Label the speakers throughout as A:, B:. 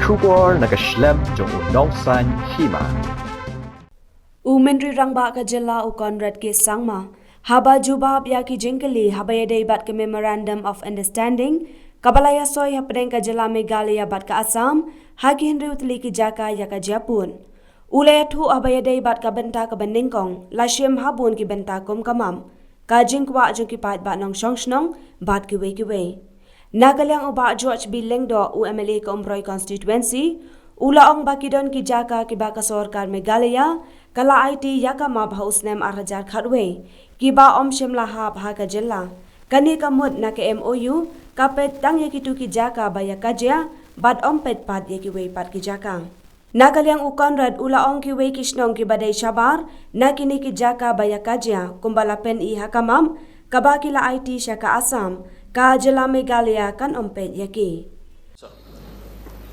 A: Trubor nakaslem jong nongsan Hima.
B: Menteri Jingïakajia Conrad ke sangma haba jubab yaki jingkali habayadai bat ke Memorandum of Understanding kabalaya soy hapdeng ka jela Meghalaya bat ka Assam hagi Henry utli ki Jaka Yakajia pun ulaya thu habayadai bat ka benta ka beningkong lashim habun ki benta kum kamam ka jingkwa jung ki Peit bat nong shongshnong bat Kiwei nagalyang uba George B Lengdo UMLA ka Umroy constituency ulaong bakidon ki Jaka Kiba ka sorkar Meghalaya kala IT Jaka mab haus nem arajar khatwe Kiba shimla ha bhaga jilla kani kamut na ke MOU kapet Tang yakitu ki Jaka Jingïakajia bad pet pad Kiwei pat ki Jaka nagalyang Conrad ulaong Kiwei kishnong ki badai shabar na kini ki Jaka Jingïakajia kumbala pen I hakamam kabakila IT Shaka Assam ka jela Meghalaya kan pet yaki.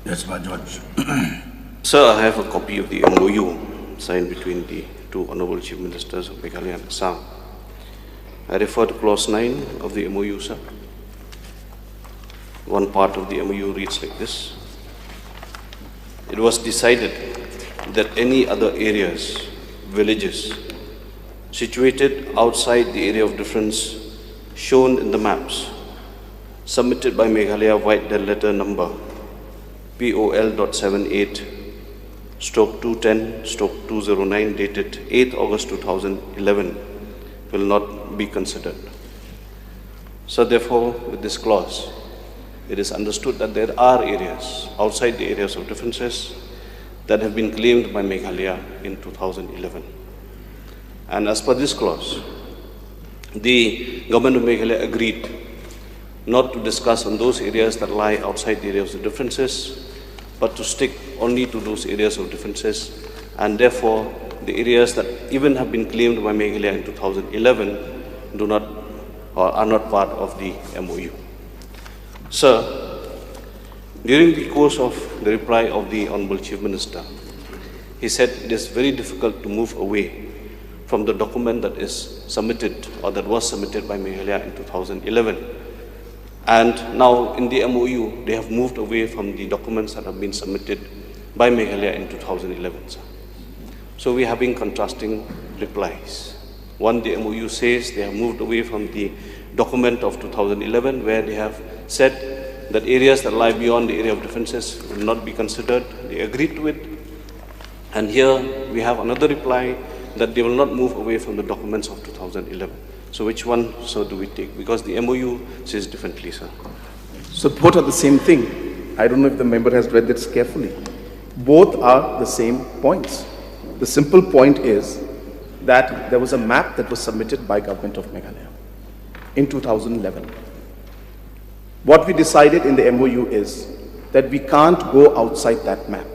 C: Yes, my Judge.
D: Sir, I have a copy of the MOU signed between the two Honorable Chief Ministers of Meghalaya and Assam. I refer to clause 9 of the MOU, sir. One part of the MOU reads like this. It was decided that any other areas, villages, situated outside the area of difference shown in the maps submitted by Meghalaya White Dead Letter number POL.78/210/209 dated 8th August 2011 will not be considered. So therefore, with this clause, it is understood that there are areas outside the areas of differences that have been claimed by Meghalaya in 2011. And as per this clause, the government of Meghalaya agreed not to discuss on those areas that lie outside the areas of differences, but to stick only to those areas of differences, and therefore the areas that even have been claimed by Meghalaya in 2011 do not or are not part of the MOU. Sir, during the course of the reply of the Honorable Chief Minister, he said it is very difficult to move away from the document that is submitted or that was submitted by Meghalaya in 2011. And now in the MOU, they have moved away from the documents that have been submitted by Meghalaya in 2011. Sir. So we are having contrasting replies. One, the MOU says they have moved away from the document of 2011 where they have said that areas that lie beyond the area of differences will not be considered. They agreed to it. And here we have another reply that they will not move away from the documents of 2011. So which one, sir, do we take? Because the MOU says differently, sir.
C: So both are the same thing. I don't know if the member has read this carefully. Both are the same points. The simple point is that there was a map that was submitted by Government of Meghalaya in 2011. What we decided in the MOU is that we can't go outside that map.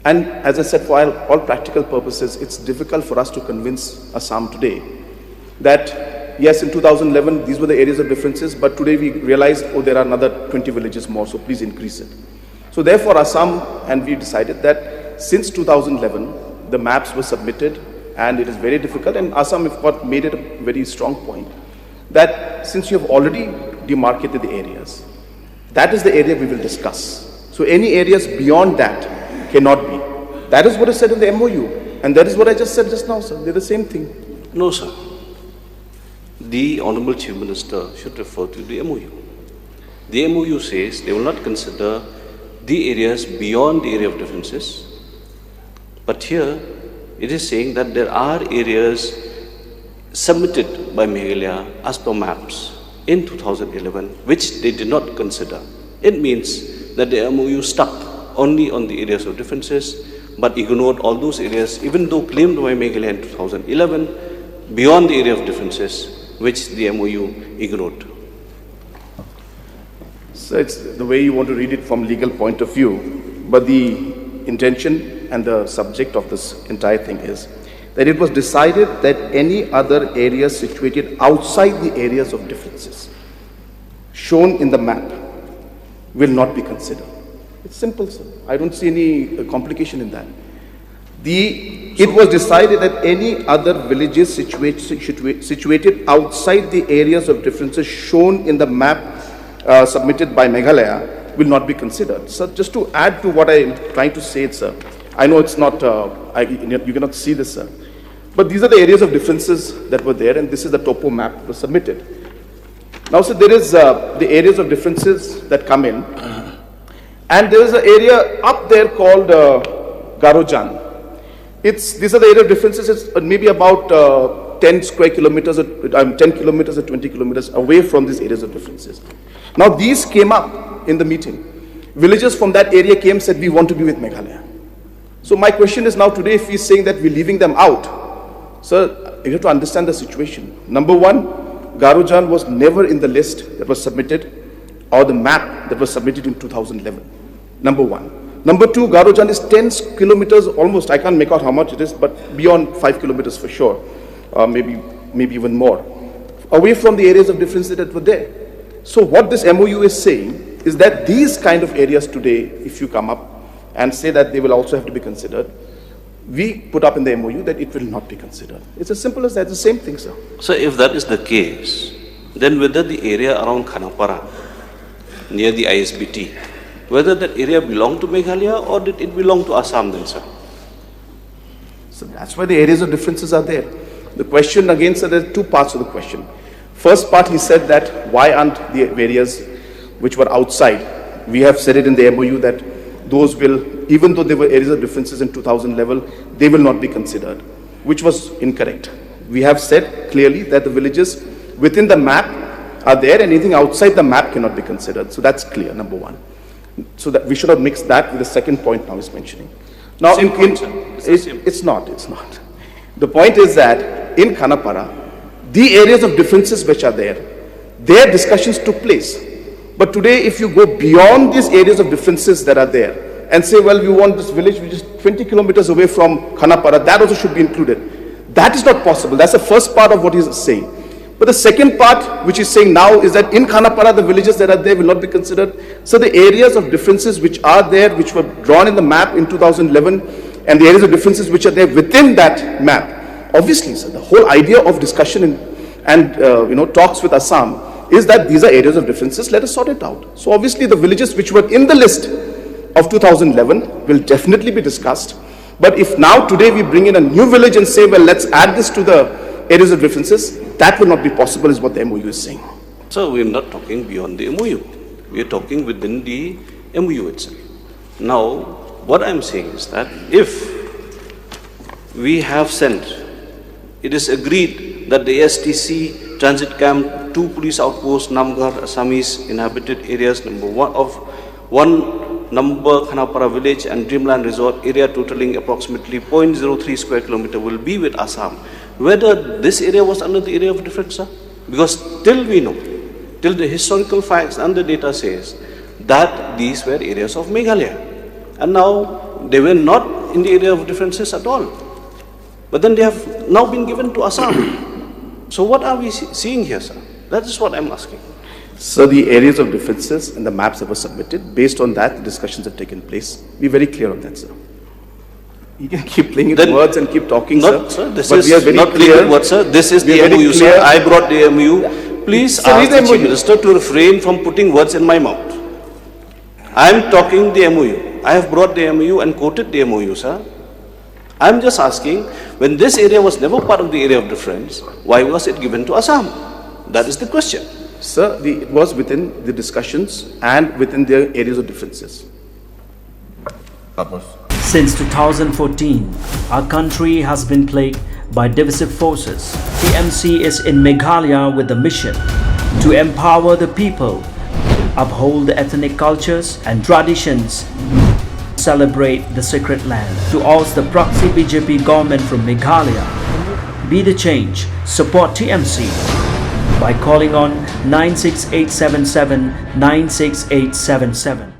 C: And as I said, for all practical purposes, it's difficult for us to convince Assam today that yes, in 2011 these were the areas of differences, but today we realized, oh, there are another 20 villages more, so please increase it. So therefore Assam, and we decided that since 2011 the maps were submitted and it is very difficult, and Assam made it a very strong point that since you have already demarcated the areas, that is the area we will discuss. So any areas beyond that cannot be. That is what is said in the MOU, and that is what I just said just now, sir. They're the same thing.
D: No, sir. The Honorable Chief Minister should refer to the MOU. The MOU says they will not consider the areas beyond the area of differences, but here it is saying that there are areas submitted by Meghalaya as per maps in 2011 which they did not consider. It means that the MOU stuck only on the areas of differences but ignored all those areas, even though claimed by Meghalaya in 2011, beyond the area of differences, which the MOU ignored.
C: So it's the way you want to read it from legal point of view, but the intention and the subject of this entire thing is that it was decided that any other areas situated outside the areas of differences shown in the map will not be considered. It's simple, sir. I don't see any complication in that. It was decided that any other villages situated outside the areas of differences shown in the map submitted by Meghalaya will not be considered. So just to add to what I'm trying to say, sir, I know it's not, you cannot see this, sir, but these are the areas of differences that were there, and this is the topo map that was submitted. Now, so there is the areas of differences that come in, and there is an area up there called Garojan. These are the area of differences. It's maybe about 10 square kilometers, 10 kilometers or 20 kilometers away from these areas of differences. Now, these came up in the meeting. Villagers from that area came and said, we want to be with Meghalaya. So my question is now today, if he's saying that we're leaving them out, sir, you have to understand the situation. Number one, Garojan was never in the list that was submitted or the map that was submitted in 2011. Number one. Number two, Garojan is 10 kilometers almost, I can't make out how much it is, but beyond 5 kilometers for sure, maybe even more, away from the areas of difference that were there. So what this MOU is saying is that these kind of areas today, if you come up and say that they will also have to be considered, we put up in the MOU that it will not be considered. It's as simple as that, it's the same thing, sir.
D: So if that is the case, then whether the area around Khanapara, near the ISBT, whether that area belonged to Meghalaya or did it belong to Assam then, sir?
C: So that's why the areas of differences are there. The question again, sir, there are two parts of the question. First part, he said that why aren't the areas which were outside? We have said it in the MOU that those will, even though there were areas of differences in 2000 level, they will not be considered, which was incorrect. We have said clearly that the villages within the map are there and anything outside the map cannot be considered. So that's clear, number one. So that we should have mixed that with the second point now he's mentioning. Now, it's not. The point is that in Khanapara, the areas of differences which are there, their discussions took place. But today, if you go beyond these areas of differences that are there and say, well, we want this village which is 20 kilometers away from Khanapara, that also should be included. That is not possible. That's the first part of what he's saying. But the second part, which he's saying now, is that in Khanapara, the villages that are there will not be considered. So the areas of differences which are there, which were drawn in the map in 2011, and the areas of differences which are there within that map, obviously, sir, the whole idea of discussion and talks with Assam is that these are areas of differences, let us sort it out. So obviously the villages which were in the list of 2011 will definitely be discussed. But if now today we bring in a new village and say, well, let's add this to the areas of differences, that will not be possible is what the MOU is saying.
D: So we're not talking beyond the MOU. We're talking within the MOU itself. Now, what I'm saying is that if we have sent, it is agreed that the STC transit camp, 2 police outposts, Namgarh, Assamese inhabited areas, one number Khanapara village and Dreamland Resort area totaling approximately 0.03 square kilometer will be with Assam. Whether this area was under the area of difference, sir? Because till we know, till the historical facts and the data says that these were areas of Meghalaya. And now they were not in the area of differences at all. But then they have now been given to Assam. So what are we seeing here, sir? That is what I'm asking.
C: So the areas of differences and the maps that were submitted, based on that, the discussions have taken place. Be very clear on that, sir. You can keep playing with words and keep talking, sir.
D: This is not playing with words, sir. This is the MOU, sir. I brought the MOU. Please ask the Chief Minister to refrain from putting words in my mouth. I am talking the MOU. I have brought the MOU and quoted the MOU, sir. I am just asking, when this area was never part of the area of difference, why was it given to Assam? That is the question.
C: Sir, it was within the discussions and within the areas of differences.
E: Since 2014, our country has been plagued by divisive forces. TMC is in Meghalaya with the mission to empower the people, uphold the ethnic cultures and traditions, celebrate the sacred land. To oust the proxy BJP government from Meghalaya, be the change, support TMC by calling on 96877 96877.